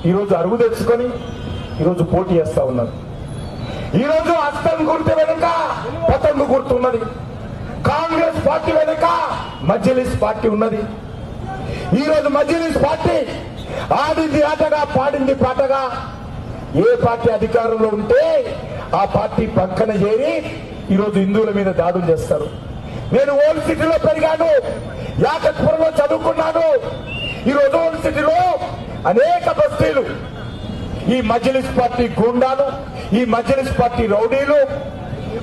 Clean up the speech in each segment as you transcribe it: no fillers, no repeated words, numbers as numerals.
ఈరోజు అరుగు తెచ్చుకొని ఈరోజు పోటీ చేస్తా ఉన్నారు. ఈరోజు హస్తం గుర్తు వెనుక పతంగు గుర్తు ఉన్నది. కాంగ్రెస్ పార్టీ వెనుక మజ్లిస్ పార్టీ ఉన్నది. ఈరోజు మజ్లిస్ పార్టీ ఆడింది ఆటగా పాడింది పాటగా ఏ పార్టీ అధికారంలో ఉంటే ఆ పార్టీ పక్కన చేరి ఈరోజు హిందువుల మీద దాడులు చేస్తారు. నేను ఓల్డ్ సిటీలో పెరిగాను, యాకత్పురంలో చదువుకున్నాను. ఈరోజు ఓల్డ్ సిటీలో అనేక బస్తీలు ఈ మజ్లిస్ పార్టీ గూండాలు, ఈ మజ్లిస్ పార్టీ రౌడీలు,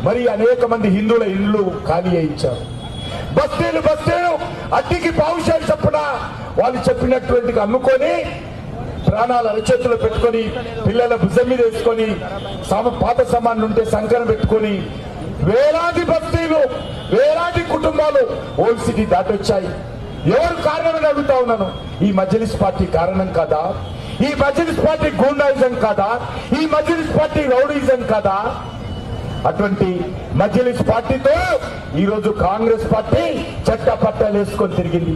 మరి అనేక మంది హిందువుల ఇళ్ళు ఖాళీ చేయించారు. బస్తీలు అడ్డికి పావుషాలు చప్పున వాళ్ళు చెప్పినటువంటిగా అమ్ముకొని ప్రాణాలు అరచేతులు పెట్టుకొని పిల్లల భుజం మీద వేసుకొని పాత సామాన్లు ఉంటే సంకరం పెట్టుకొని వేలాది బస్తీలు వేలాది కుటుంబాలు ఓల్డ్ సిటీ దాటొచ్చాయి. ఎవరు కారణమని అడుగుతా ఉన్నాను. ఈ మజ్లిస్ పార్టీ కారణం కాదా? ఈ మజ్లిస్ పార్టీ గూండాయిజం కాదా? ఈ మజ్లిస్ పార్టీ రౌడీజం కాదా? అటువంటి మజ్లిస్ పార్టీతో ఈరోజు కాంగ్రెస్ పార్టీ చట్టపట్టాలు వేసుకొని తిరిగింది.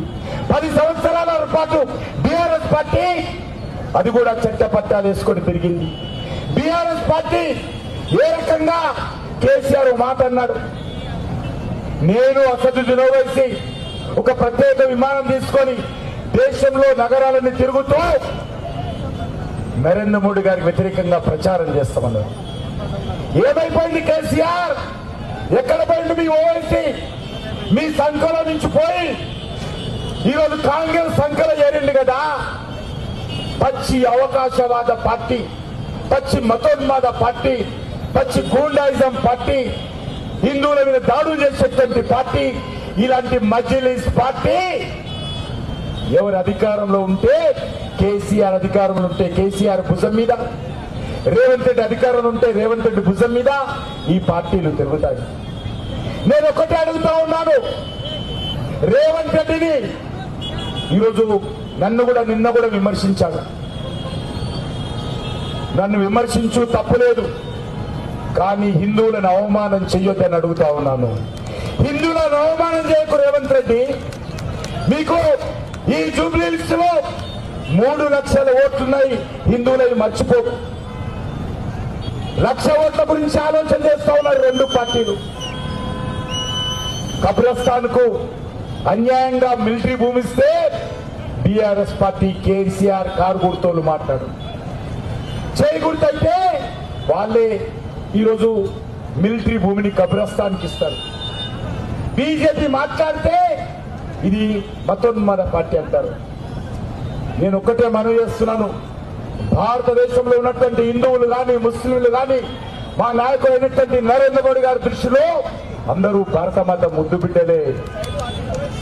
10 సంవత్సరాల పాటు బీఆర్ఎస్ పార్టీ అది కూడా చట్టపట్టాలు వేసుకొని తిరిగింది. బీఆర్ఎస్ పార్టీ ఏ రకంగా కేసీఆర్ మాట అన్నాడు, నేను అసదుద్దీన్ ఓవైసీ ఒక ప్రత్యేక విమానం తీసుకొని దేశంలో నగరాలన్నీ తిరుగుతూ నరేంద్ర మోడీ గారికి వ్యతిరేకంగా ప్రచారం చేస్తామన్నారు. ఏమైపోయింది కేసీఆర్? ఎక్కడ పోయింది మీ ఓవైసీ? మీ సంఖలో నుంచి పోయి ఈరోజు కాంగ్రెస్ సంఖలో చేరింది కదా. పచ్చి అవకాశవాద పార్టీ, పచ్చి మతోన్మాద పార్టీ, పచ్చి గూండాయిజం పార్టీ, హిందువుల మీద దాడులు చేసేటువంటి పార్టీ, ఇలాంటి మజ్లిస్ పార్టీ ఎవరు అధికారంలో ఉంటే కేసీఆర్ అధికారంలో ఉంటే కేసీఆర్ భుజం మీద, రేవంత్ రెడ్డి అధికారంలో ఉంటే రేవంత్ రెడ్డి భుజం మీద ఈ పార్టీలు తిరుగుతాయి. నేను ఒకటే అడుగుతా ఉన్నాను, రేవంత్ రెడ్డిని ఈరోజు నిన్న కూడా విమర్శించాడు. నన్ను విమర్శించు తప్పులేదు, కానీ హిందువులను అవమానం చెయ్యొద్దని అడుగుతా ఉన్నాను. హిందువులను అవమానం చేయకు రేవంత్ రెడ్డి. మీకు ఈ జూబ్లీహిల్స్ లో 3 లక్షల ఓట్లున్నాయి, హిందువులని మర్చిపో. 1,00,000 ఓట్ల గురించి ఆలోచన చేస్తా ఉన్నారు 2 పార్టీలు. కబ్రస్థాన్ కు అన్యాయంగా మిలిటరీ భూమి ఇస్తే బీఆర్ఎస్ పార్టీ కేసీఆర్ కారు గుర్తోళ్ళు మాట్లాడు చేయకూడదంటే వాళ్ళే ఈరోజు మిలిటరీ భూమిని కబ్రస్థాన్కి ఇస్తారు. బీజేపీ మాట్లాడితే ఇది మతోన్మాద పార్టీ అంటారు. నేను ఒక్కటే మనవి చేస్తున్నాను, భారతదేశంలో ఉన్నటువంటి హిందువులు కానీ ముస్లింలు కానీ మా నాయకుడు అయినటువంటి నరేంద్ర మోడీ గారి దృష్టిలో అందరూ భారత మాత ముద్దు బిడ్డలే.